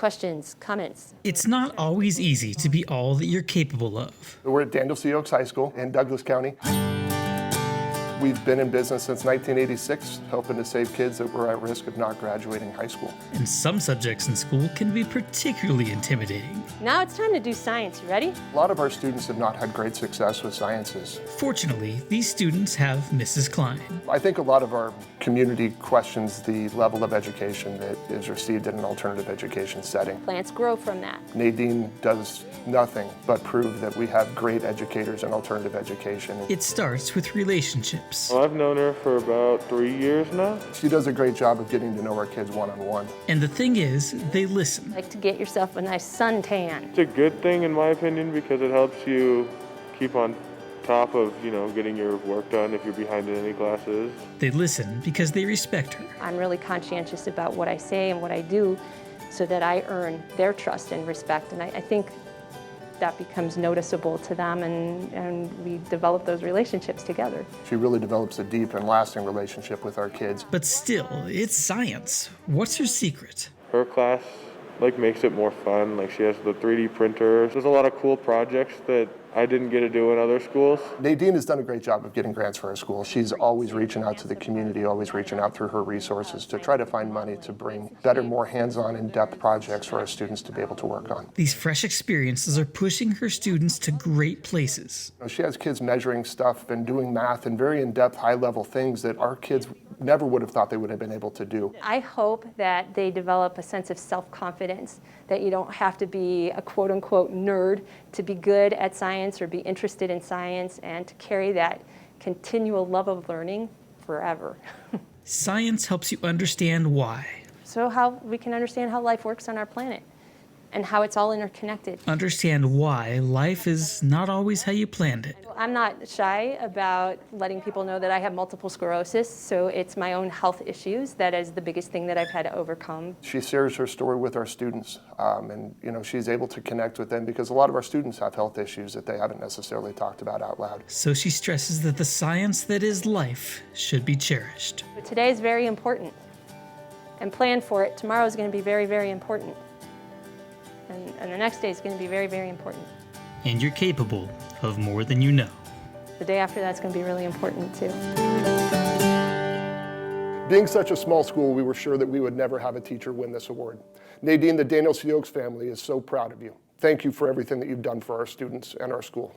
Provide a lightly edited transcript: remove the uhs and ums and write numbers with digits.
questions, comments? It's not always easy to be all that you're capable of. We're at Daniel C. Oaks High School in Douglas County. We've been in business since 1986, helping to save kids that were at risk of not graduating high school. And some subjects in school can be particularly intimidating. Now it's time to do science. You ready? A lot of our students have not had great success with sciences. Fortunately, these students have Mrs. Klein. I think a lot of our community questions the level of education that is received in an alternative education setting. Plants grow from that. Nadine does nothing but prove that we have great educators in alternative education. It starts with relationships. Well, I've known her for about 3 years now. She does a great job of getting to know our kids one-on-one. And the thing is, they listen. Like to get yourself a nice suntan. It's a good thing in my opinion because it helps you keep on top of, getting your work done if you're behind in any classes. They listen because they respect her. I'm really conscientious about what I say and what I do so that I earn their trust and respect. And I think that becomes noticeable to them, and we develop those relationships together. She really develops a deep and lasting relationship with our kids. But still, it's science. What's her secret? Her class makes it more fun. She has the 3D printer. There's a lot of cool projects that I didn't get to do in other schools. Nadine has done a great job of getting grants for her school. She's always reaching out to the community, always reaching out through her resources to try to find money to bring better, more hands-on, in-depth projects for our students to be able to work on. These fresh experiences are pushing her students to great places. She has kids measuring stuff and doing math and very in-depth, high-level things that our kids never would have thought they would have been able to do. I hope that they develop a sense of self-confidence, that you don't have to be a quote-unquote nerd to be good at science or be interested in science, and to carry that continual love of learning forever. Science helps you understand why. So how we can understand how life works on our planet and how it's all interconnected. Understand why life is not always how you planned it. I'm not shy about letting people know that I have multiple sclerosis, so it's my own health issues that is the biggest thing that I've had to overcome. She shares her story with our students, and she's able to connect with them because a lot of our students have health issues that they haven't necessarily talked about out loud. So she stresses that the science that is life should be cherished. But today is very important, and plan for it. Tomorrow is going to be very, very important. And the next day is going to be very, very important. And you're capable of more than you know. The day after that's going to be really important too. Being such a small school, we were sure that we would never have a teacher win this award. Nadine, the Daniel C. Oaks family is so proud of you. Thank you for everything that you've done for our students and our school.